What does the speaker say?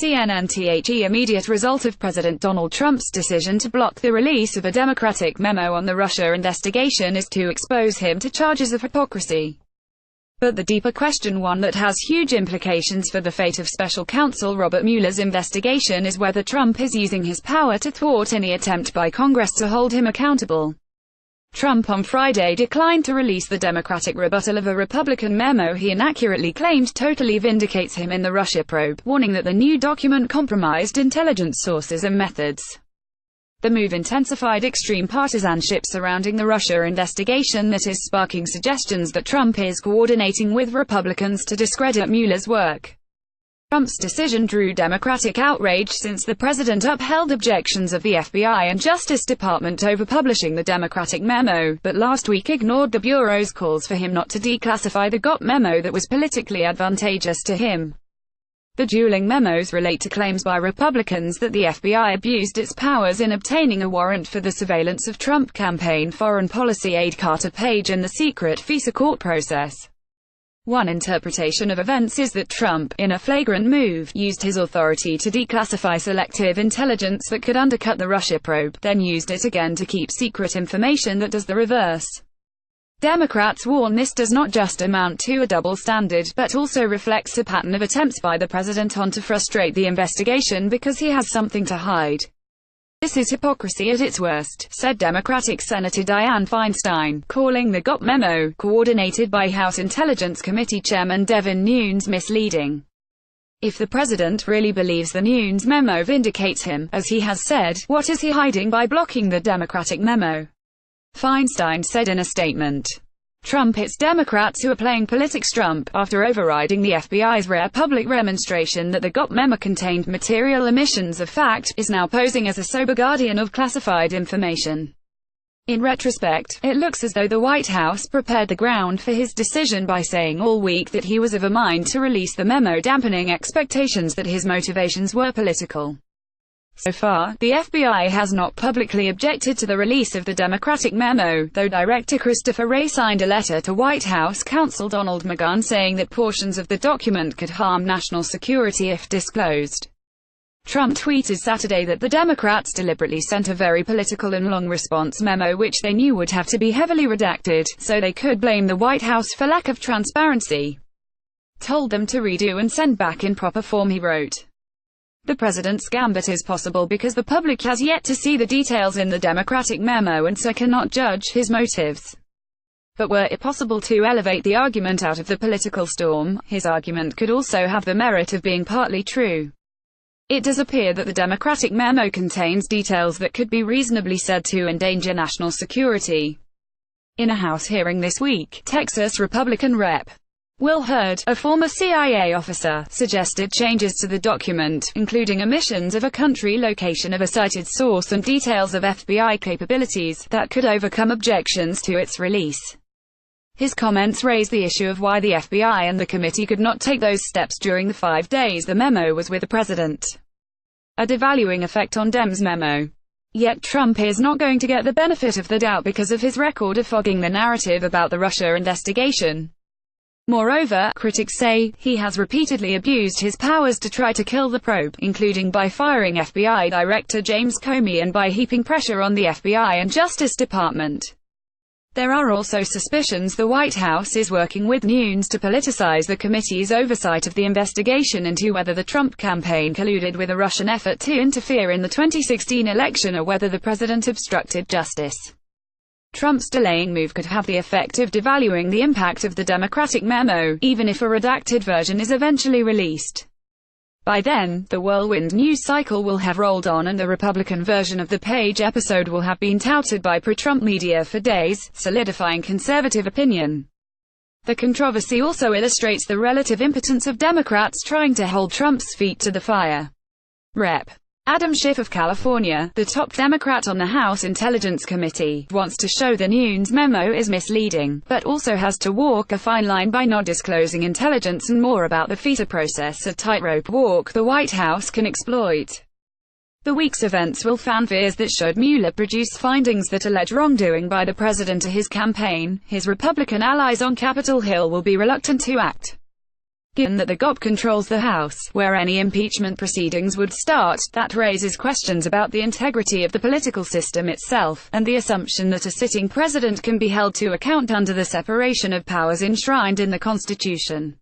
CNN. Immediate result of President Donald Trump's decision to block the release of a Democratic memo on the Russia investigation is to expose him to charges of hypocrisy. But the deeper question, one that has huge implications for the fate of Special Counsel Robert Mueller's investigation, is whether Trump is using his power to thwart any attempt by Congress to hold him accountable. Trump on Friday declined to release the Democratic rebuttal of a Republican memo he inaccurately claimed totally vindicates him in the Russia probe, warning that the new document compromised intelligence sources and methods. The move intensified extreme partisanship surrounding the Russia investigation that is sparking suggestions that Trump is coordinating with Republicans to discredit Mueller's work. Trump's decision drew Democratic outrage since the president upheld objections of the FBI and Justice Department over publishing the Democratic memo, but last week ignored the Bureau's calls for him not to declassify the GOP memo that was politically advantageous to him. The dueling memos relate to claims by Republicans that the FBI abused its powers in obtaining a warrant for the surveillance of Trump campaign foreign policy aide Carter Page in the secret FISA court process. One interpretation of events is that Trump, in a flagrant move, used his authority to declassify selective intelligence that could undercut the Russia probe, then used it again to keep secret information that does the reverse. Democrats warn this does not just amount to a double standard, but also reflects a pattern of attempts by the president to frustrate the investigation because he has something to hide. This is hypocrisy at its worst, said Democratic Senator Dianne Feinstein, calling the GOP memo, coordinated by House Intelligence Committee Chairman Devin Nunes, misleading. If the president really believes the Nunes memo vindicates him, as he has said, what is he hiding by blocking the Democratic memo? Feinstein said in a statement. Trump hits Democrats who are playing politics. Trump, after overriding the FBI's rare public remonstration that the GOP memo contained material omissions of fact, is now posing as a sober guardian of classified information. In retrospect, it looks as though the White House prepared the ground for his decision by saying all week that he was of a mind to release the memo, dampening expectations that his motivations were political. So far, the FBI has not publicly objected to the release of the Democratic memo, though Director Christopher Wray signed a letter to White House counsel Donald McGahn saying that portions of the document could harm national security if disclosed. Trump tweeted Saturday that the Democrats deliberately sent a very political and long response memo which they knew would have to be heavily redacted, so they could blame the White House for lack of transparency. Told them to redo and send back in proper form, he wrote. The president's gambit is possible because the public has yet to see the details in the Democratic memo and so cannot judge his motives. But were it possible to elevate the argument out of the political storm, his argument could also have the merit of being partly true. It does appear that the Democratic memo contains details that could be reasonably said to endanger national security. In a House hearing this week, Texas Republican Rep. Will Hurd, a former CIA officer, suggested changes to the document, including omissions of a country location of a cited source and details of FBI capabilities, that could overcome objections to its release. His comments raised the issue of why the FBI and the committee could not take those steps during the 5 days the memo was with the president. A devaluing effect on Dems' memo. Yet Trump is not going to get the benefit of the doubt because of his record of fogging the narrative about the Russia investigation. Moreover, critics say, he has repeatedly abused his powers to try to kill the probe, including by firing FBI Director James Comey and by heaping pressure on the FBI and Justice Department. There are also suspicions the White House is working with Nunes to politicize the committee's oversight of the investigation into whether the Trump campaign colluded with a Russian effort to interfere in the 2016 election or whether the president obstructed justice. Trump's delaying move could have the effect of devaluing the impact of the Democratic memo, even if a redacted version is eventually released. By then, the whirlwind news cycle will have rolled on and the Republican version of the Page episode will have been touted by pro-Trump media for days, solidifying conservative opinion. The controversy also illustrates the relative impotence of Democrats trying to hold Trump's feet to the fire. Rep. Adam Schiff of California, the top Democrat on the House Intelligence Committee, wants to show the Nunes memo is misleading, but also has to walk a fine line by not disclosing intelligence and more about the FISA process, a tightrope walk the White House can exploit. The week's events will fan fears that should Mueller produce findings that allege wrongdoing by the president or his campaign, his Republican allies on Capitol Hill will be reluctant to act. Given that the GOP controls the House, where any impeachment proceedings would start, that raises questions about the integrity of the political system itself, and the assumption that a sitting president can be held to account under the separation of powers enshrined in the Constitution.